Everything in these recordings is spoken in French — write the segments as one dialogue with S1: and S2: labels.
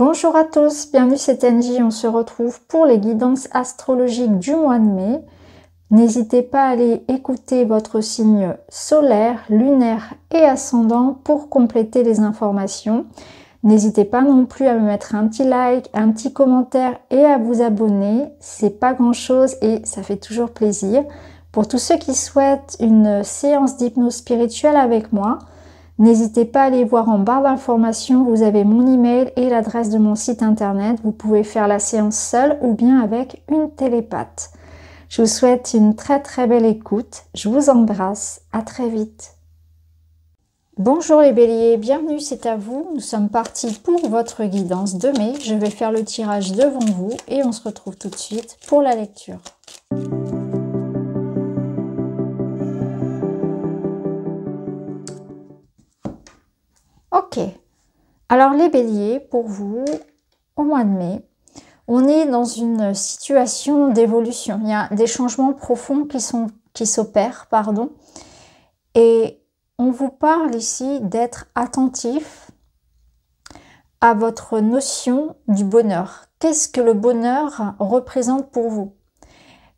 S1: Bonjour à tous, bienvenue c'est NJ, on se retrouve pour les guidances astrologiques du mois de mai. N'hésitez pas à aller écouter votre signe solaire, lunaire et ascendant pour compléter les informations. N'hésitez pas non plus à me mettre un petit like, un petit commentaire et à vous abonner. C'est pas grand chose et ça fait toujours plaisir. Pour tous ceux qui souhaitent une séance d'hypnose spirituelle avec moi, n'hésitez pas à aller voir en barre d'informations, vous avez mon email et l'adresse de mon site internet. Vous pouvez faire la séance seule ou bien avec une télépathe. Je vous souhaite une très belle écoute. Je vous embrasse. À très vite. Bonjour les béliers, bienvenue, c'est à vous. Nous sommes partis pour votre guidance de mai. Je vais faire le tirage devant vous et on se retrouve tout de suite pour la lecture. Ok, alors les béliers, pour vous, au mois de mai, on est dans une situation d'évolution. Il y a des changements profonds qui s'opèrent, et on vous parle ici d'être attentif à votre notion du bonheur. Qu'est-ce que le bonheur représente pour vous?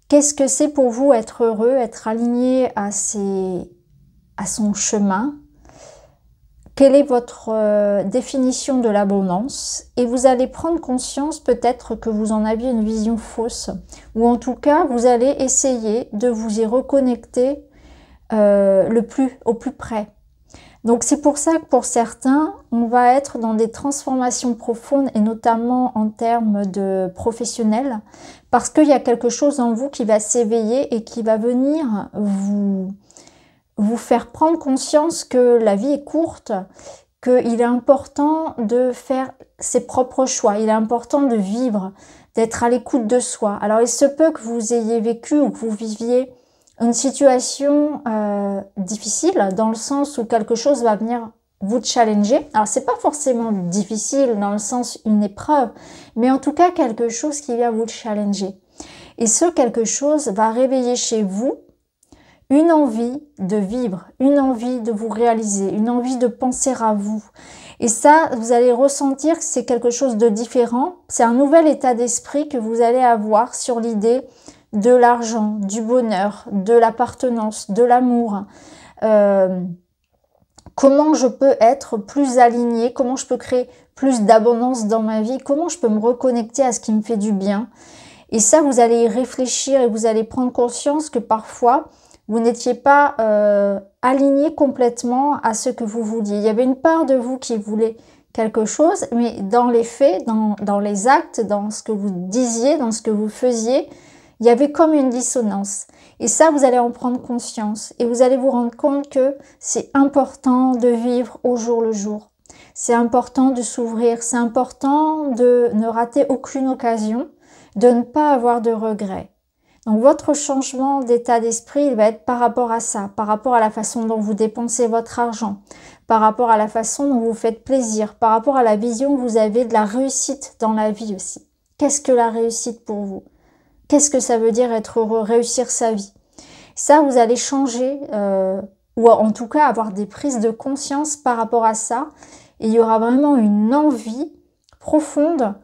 S1: Qu'est-ce que c'est pour vous être heureux, être aligné à son chemin? Quelle est votre définition de l'abondance? Et vous allez prendre conscience peut-être que vous en aviez une vision fausse. Ou en tout cas, vous allez essayer de vous y reconnecter au plus près. Donc c'est pour ça que pour certains, on va être dans des transformations profondes et notamment en termes de professionnels. Parce qu'il y a quelque chose en vous qui va s'éveiller et qui va venir vous faire prendre conscience que la vie est courte, qu'il est important de faire ses propres choix, il est important de vivre, d'être à l'écoute de soi. Alors il se peut que vous ayez vécu ou que vous viviez une situation difficile, dans le sens où quelque chose va venir vous challenger. Alors c'est pas forcément difficile dans le sens une épreuve, mais en tout cas quelque chose qui vient vous challenger. Et ce quelque chose va réveiller chez vous une envie de vivre, une envie de vous réaliser, une envie de penser à vous. Et ça, vous allez ressentir que c'est quelque chose de différent. C'est un nouvel état d'esprit que vous allez avoir sur l'idée de l'argent, du bonheur, de l'appartenance, de l'amour. Comment je peux être plus alignée, comment je peux créer plus d'abondance dans ma vie, comment je peux me reconnecter à ce qui me fait du bien. Et ça, vous allez y réfléchir et vous allez prendre conscience que parfois, vous n'étiez pas aligné complètement à ce que vous vouliez. Il y avait une part de vous qui voulait quelque chose, mais dans les faits, dans les actes, dans ce que vous disiez, dans ce que vous faisiez, il y avait comme une dissonance. Et ça, vous allez en prendre conscience et vous allez vous rendre compte que c'est important de vivre au jour le jour. C'est important de s'ouvrir, c'est important de ne rater aucune occasion, de ne pas avoir de regrets. Donc votre changement d'état d'esprit, il va être par rapport à ça, par rapport à la façon dont vous dépensez votre argent, par rapport à la façon dont vous faites plaisir, par rapport à la vision que vous avez de la réussite dans la vie aussi. Qu'est-ce que la réussite pour vous? Qu'est-ce que ça veut dire être heureux, réussir sa vie? Ça, vous allez changer, ou en tout cas avoir des prises de conscience par rapport à ça. Et il y aura vraiment une envie profonde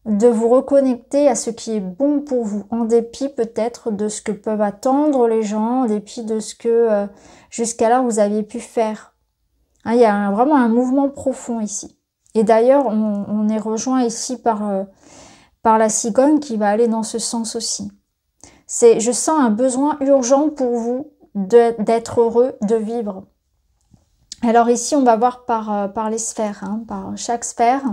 S1: de vous reconnecter à ce qui est bon pour vous, en dépit peut-être de ce que peuvent attendre les gens, en dépit de ce que jusqu'alors vous aviez pu faire. Hein, il y a vraiment un mouvement profond ici. Et d'ailleurs, on est rejoint ici par la cigogne qui va aller dans ce sens aussi. Je sens un besoin urgent pour vous d'être heureux, de vivre. Alors ici, on va voir par les sphères, par chaque sphère.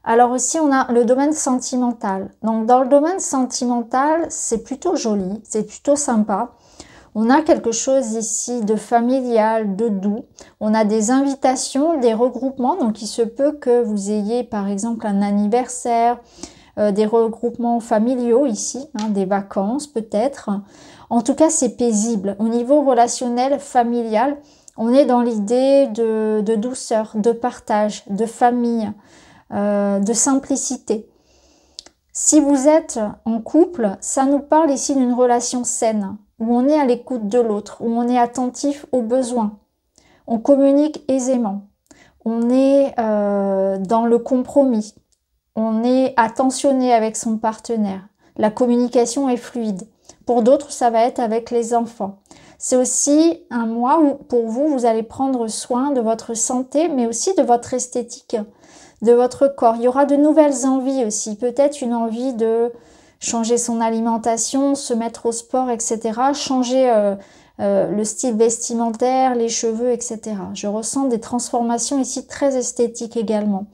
S1: Alors aussi, on a le domaine sentimental. Donc dans le domaine sentimental, c'est plutôt joli, c'est plutôt sympa. On a quelque chose ici de familial, de doux. On a des invitations, des regroupements. Donc il se peut que vous ayez par exemple un anniversaire, des regroupements familiaux ici, des vacances peut-être. En tout cas, c'est paisible. Au niveau relationnel, familial, on est dans l'idée de douceur, de partage, de famille, de simplicité. Si vous êtes en couple, ça nous parle ici d'une relation saine, où on est à l'écoute de l'autre, où on est attentif aux besoins. On communique aisément. On est dans le compromis. on est attentionné avec son partenaire. La communication est fluide. Pour d'autres, ça va être avec les enfants. C'est aussi un mois où, pour vous, vous allez prendre soin de votre santé, mais aussi de votre esthétique, de votre corps. Il y aura de nouvelles envies aussi. Peut-être une envie de changer son alimentation, se mettre au sport, etc. Changer le style vestimentaire, les cheveux, etc. Je ressens des transformations ici très esthétiques également.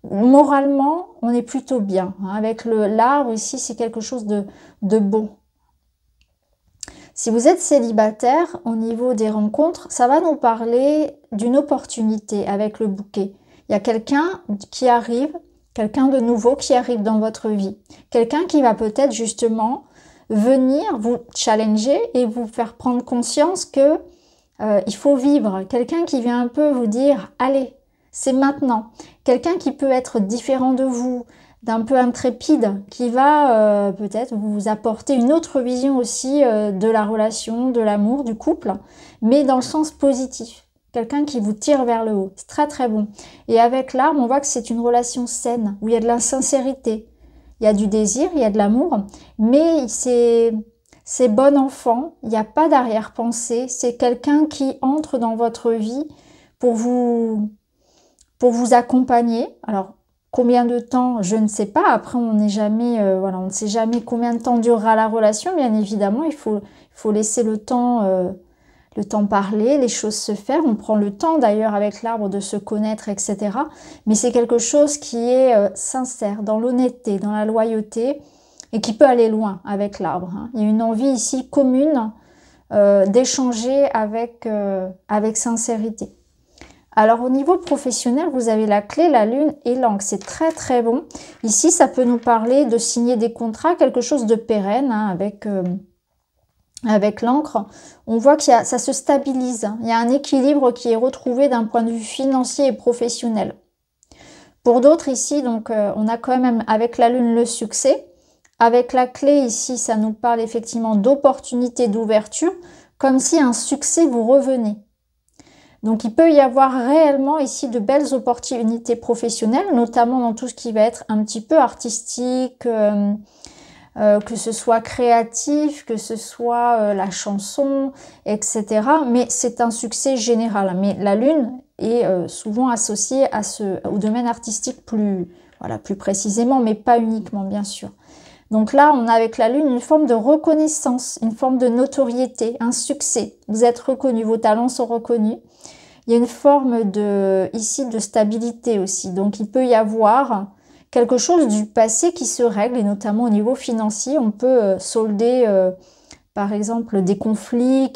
S1: Moralement, on est plutôt bien. Avec l'arbre ici, c'est quelque chose de bon. Si vous êtes célibataire, au niveau des rencontres, ça va nous parler d'une opportunité avec le bouquet. Il y a quelqu'un qui arrive, quelqu'un de nouveau qui arrive dans votre vie. Quelqu'un qui va peut-être justement venir vous challenger et vous faire prendre conscience que il faut vivre. Quelqu'un qui vient un peu vous dire « Allez, c'est maintenant ». Quelqu'un qui peut être différent de vous, d'un peu intrépide, qui va peut-être vous apporter une autre vision aussi de la relation, de l'amour, du couple, mais dans le sens positif. Quelqu'un qui vous tire vers le haut. C'est très très bon. Et avec l'arbre, on voit que c'est une relation saine, où il y a de la sincérité. Il y a du désir, il y a de l'amour, mais c'est bon enfant, il n'y a pas d'arrière-pensée. C'est quelqu'un qui entre dans votre vie pour vous accompagner. Alors, combien de temps, je ne sais pas. Après, on n'est jamais, voilà, on ne sait jamais combien de temps durera la relation. Bien évidemment, il faut laisser le temps parler, les choses se faire. On prend le temps d'ailleurs avec l'arbre de se connaître, etc. Mais c'est quelque chose qui est sincère, dans l'honnêteté, dans la loyauté et qui peut aller loin avec l'arbre. Il y a une envie ici commune d'échanger avec sincérité. Alors au niveau professionnel, vous avez la clé, la lune et l'encre. C'est très très bon. Ici, ça peut nous parler de signer des contrats, quelque chose de pérenne avec l'encre. On voit que ça se stabilise. Il y a un équilibre qui est retrouvé d'un point de vue financier et professionnel. Pour d'autres ici, donc on a quand même avec la lune le succès. Avec la clé ici, ça nous parle effectivement d'opportunités, d'ouverture, comme si un succès vous revenait. Donc, il peut y avoir réellement ici de belles opportunités professionnelles, notamment dans tout ce qui va être un petit peu artistique, que ce soit créatif, que ce soit la chanson, etc. Mais c'est un succès général. Mais la lune est souvent associée au domaine artistique plus précisément, mais pas uniquement, bien sûr. Donc là, on a avec la lune une forme de reconnaissance, une forme de notoriété, un succès. Vous êtes reconnu, vos talents sont reconnus. Il y a une forme ici de stabilité aussi. Donc il peut y avoir quelque chose du passé qui se règle, et notamment au niveau financier. On peut solder par exemple des conflits,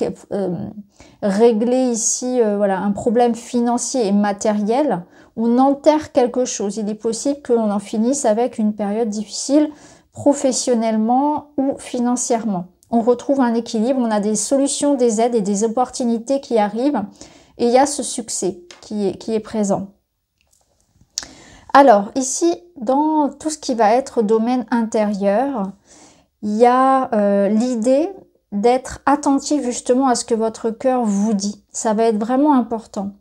S1: régler ici voilà, un problème financier et matériel. On enterre quelque chose. Il est possible que l'on en finisse avec une période difficile professionnellement ou financièrement. On retrouve un équilibre, on a des solutions, des aides et des opportunités qui arrivent. Et il y a ce succès qui est présent. Alors, ici, dans tout ce qui va être domaine intérieur, il y a l'idée d'être attentif justement à ce que votre cœur vous dit. Ça va être vraiment important.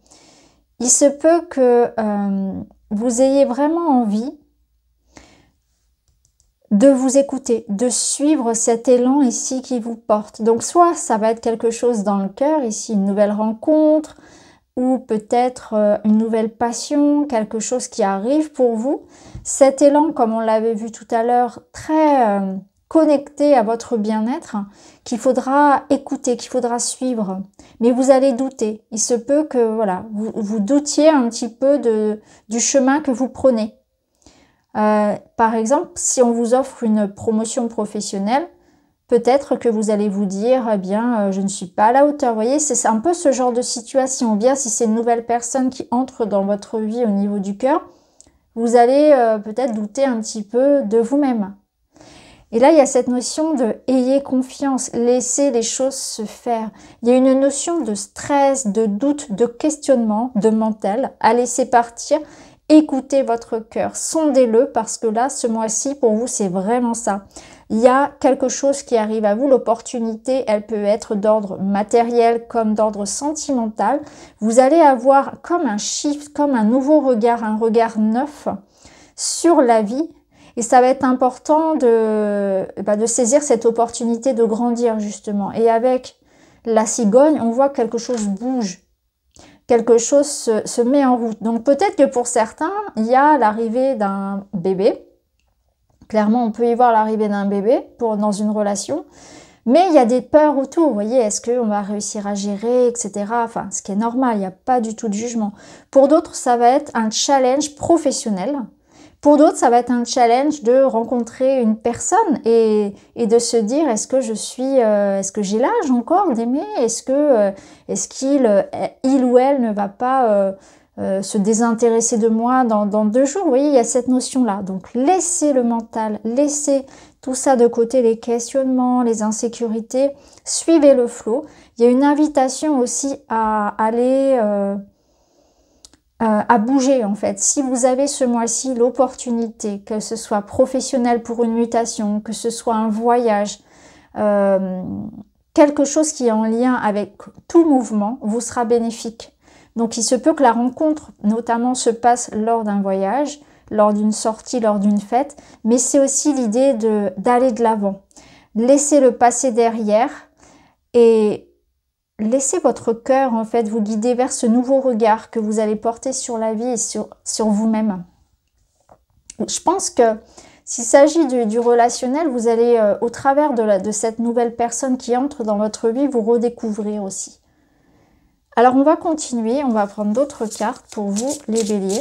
S1: Il se peut que vous ayez vraiment envie de vous écouter, de suivre cet élan ici qui vous porte. Donc soit ça va être quelque chose dans le cœur, ici une nouvelle rencontre, ou peut-être une nouvelle passion, quelque chose qui arrive pour vous. Cet élan, comme on l'avait vu tout à l'heure, très connecté à votre bien-être, qu'il faudra écouter, qu'il faudra suivre. Mais vous allez douter. Il se peut que voilà, vous doutiez un petit peu du chemin que vous prenez. Par exemple, si on vous offre une promotion professionnelle, peut-être que vous allez vous dire, eh bien, je ne suis pas à la hauteur. Vous voyez, c'est un peu ce genre de situation. Ou bien si c'est une nouvelle personne qui entre dans votre vie au niveau du cœur, vous allez peut-être douter un petit peu de vous-même. Et là, il y a cette notion de « ayez confiance », laissez les choses se faire. Il y a une notion de stress, de doute, de questionnement, de mental à laisser partir. Écoutez votre cœur, sondez-le parce que là, ce mois-ci, pour vous, c'est vraiment ça. Il y a quelque chose qui arrive à vous, l'opportunité, elle peut être d'ordre matériel comme d'ordre sentimental. Vous allez avoir comme un shift, comme un nouveau regard, un regard neuf sur la vie. Et ça va être important de saisir cette opportunité de grandir justement. Et avec la cigogne, on voit que quelque chose bouge. Quelque chose se met en route. Donc peut-être que pour certains, il y a l'arrivée d'un bébé. Clairement, on peut y voir l'arrivée d'un bébé dans une relation. Mais il y a des peurs autour, vous voyez, est-ce qu'on va réussir à gérer, etc. Enfin, ce qui est normal, il n'y a pas du tout de jugement. Pour d'autres, ça va être un challenge professionnel. Pour d'autres, ça va être un challenge de rencontrer une personne et de se dire, est-ce que est-ce que j'ai l'âge encore d'aimer? Est-ce qu'il ou elle ne va pas se désintéresser de moi dans 2 jours? Vous voyez, il y a cette notion-là. Donc, laissez le mental, laissez tout ça de côté, les questionnements, les insécurités, suivez le flot. Il y a une invitation aussi à aller... à bouger en fait. Si vous avez ce mois-ci l'opportunité, que ce soit professionnel pour une mutation, que ce soit un voyage, quelque chose qui est en lien avec tout mouvement, vous sera bénéfique. Donc il se peut que la rencontre notamment se passe lors d'un voyage, lors d'une sortie, lors d'une fête, mais c'est aussi l'idée d'aller de l'avant. Laissez le passé derrière et laissez votre cœur en fait vous guider vers ce nouveau regard que vous allez porter sur la vie et sur vous-même. Je pense que s'il s'agit du relationnel, vous allez au travers de cette nouvelle personne qui entre dans votre vie, vous redécouvrir aussi. Alors on va continuer, on va prendre d'autres cartes pour vous les béliers.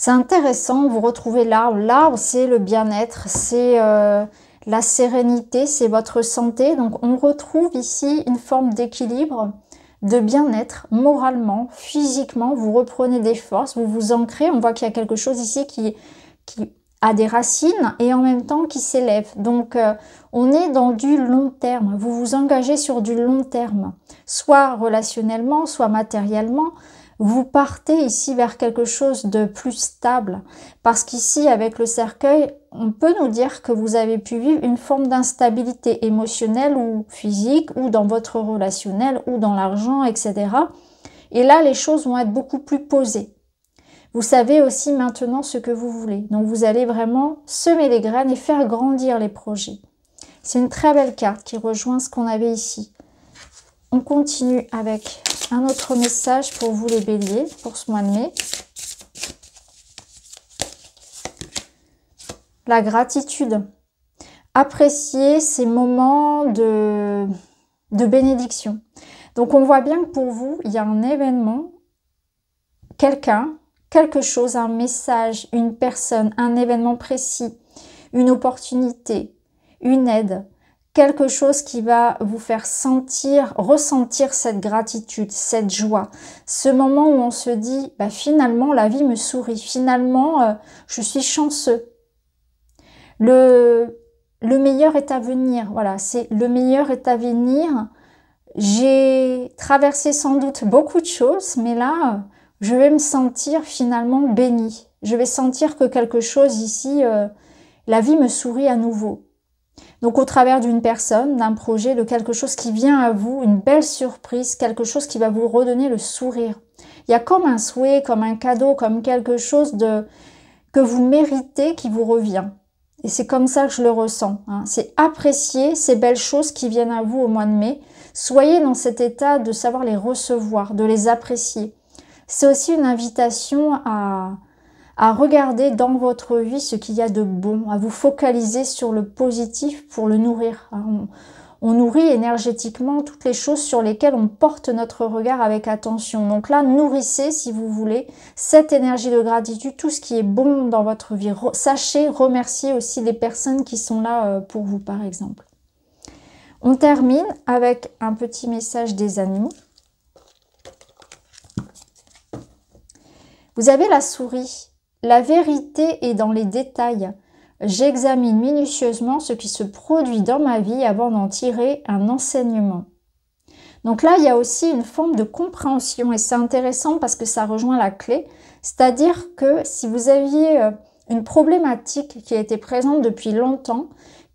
S1: C'est intéressant, vous retrouvez l'arbre. L'arbre, c'est le bien-être, c'est la sérénité, c'est votre santé. Donc, on retrouve ici une forme d'équilibre, de bien-être, moralement, physiquement. Vous reprenez des forces, vous vous ancrez. On voit qu'il y a quelque chose ici qui a des racines et en même temps qui s'élève. Donc, on est dans du long terme. Vous vous engagez sur du long terme, soit relationnellement, soit matériellement. Vous partez ici vers quelque chose de plus stable parce qu'ici, avec le cercueil, on peut nous dire que vous avez pu vivre une forme d'instabilité émotionnelle ou physique ou dans votre relationnel ou dans l'argent, etc. Et là, les choses vont être beaucoup plus posées. Vous savez aussi maintenant ce que vous voulez. Donc, vous allez vraiment semer les graines et faire grandir les projets. C'est une très belle carte qui rejoint ce qu'on avait ici. On continue avec un autre message pour vous les béliers, pour ce mois de mai. La gratitude. Appréciez ces moments de bénédiction. Donc on voit bien que pour vous, il y a un événement, quelqu'un, quelque chose, un message, une personne, un événement précis, une opportunité, une aide, quelque chose qui va vous faire ressentir cette gratitude, cette joie. Ce moment où on se dit, bah, finalement, la vie me sourit. Finalement, je suis chanceux. Le meilleur est à venir. Voilà, c'est le meilleur est à venir. J'ai traversé sans doute beaucoup de choses, mais là, je vais me sentir finalement bénie. Je vais sentir que quelque chose ici, la vie me sourit à nouveau. Donc au travers d'une personne, d'un projet, de quelque chose qui vient à vous, une belle surprise, quelque chose qui va vous redonner le sourire. Il y a comme un souhait, comme un cadeau, comme quelque chose que vous méritez qui vous revient. Et c'est comme ça que je le ressens. Hein. C'est apprécier ces belles choses qui viennent à vous au mois de mai. Soyez dans cet état de savoir les recevoir, de les apprécier. C'est aussi une invitation à regarder dans votre vie ce qu'il y a de bon, à vous focaliser sur le positif pour le nourrir. On nourrit énergétiquement toutes les choses sur lesquelles on porte notre regard avec attention. Donc là, nourrissez, si vous voulez, cette énergie de gratitude, tout ce qui est bon dans votre vie. Sachez remercier aussi les personnes qui sont là pour vous, par exemple. On termine avec un petit message des animaux. Vous avez la souris. La vérité est dans les détails. J'examine minutieusement ce qui se produit dans ma vie avant d'en tirer un enseignement. Donc là, il y a aussi une forme de compréhension et c'est intéressant parce que ça rejoint la clé. C'est-à-dire que si vous aviez une problématique qui a été présente depuis longtemps,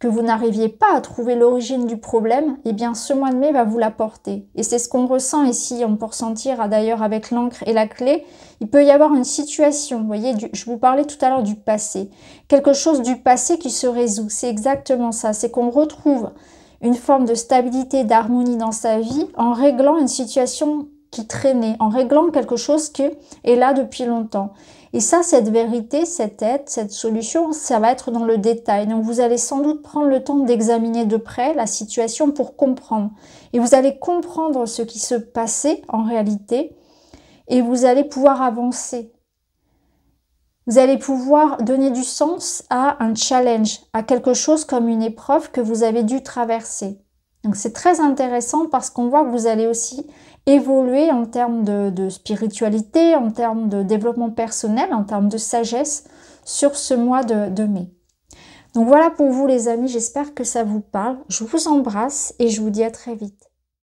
S1: que vous n'arriviez pas à trouver l'origine du problème, eh bien ce mois de mai va vous l'apporter. Et c'est ce qu'on ressent ici, on peut ressentir d'ailleurs avec l'encre et la clé. Il peut y avoir une situation, vous voyez, je vous parlais tout à l'heure du passé. Quelque chose du passé qui se résout, c'est exactement ça. C'est qu'on retrouve une forme de stabilité, d'harmonie dans sa vie en réglant une situation qui traînait, en réglant quelque chose qui est là depuis longtemps. Et ça, cette vérité, cette aide, cette solution, ça va être dans le détail. Donc vous allez sans doute prendre le temps d'examiner de près la situation pour comprendre. Et vous allez comprendre ce qui se passait en réalité et vous allez pouvoir avancer. Vous allez pouvoir donner du sens à un challenge, à quelque chose comme une épreuve que vous avez dû traverser. Donc c'est très intéressant parce qu'on voit que vous allez aussi évoluer en termes de spiritualité, en termes de développement personnel, en termes de sagesse sur ce mois de mai. Donc voilà pour vous les amis, j'espère que ça vous parle. Je vous embrasse et je vous dis à très vite.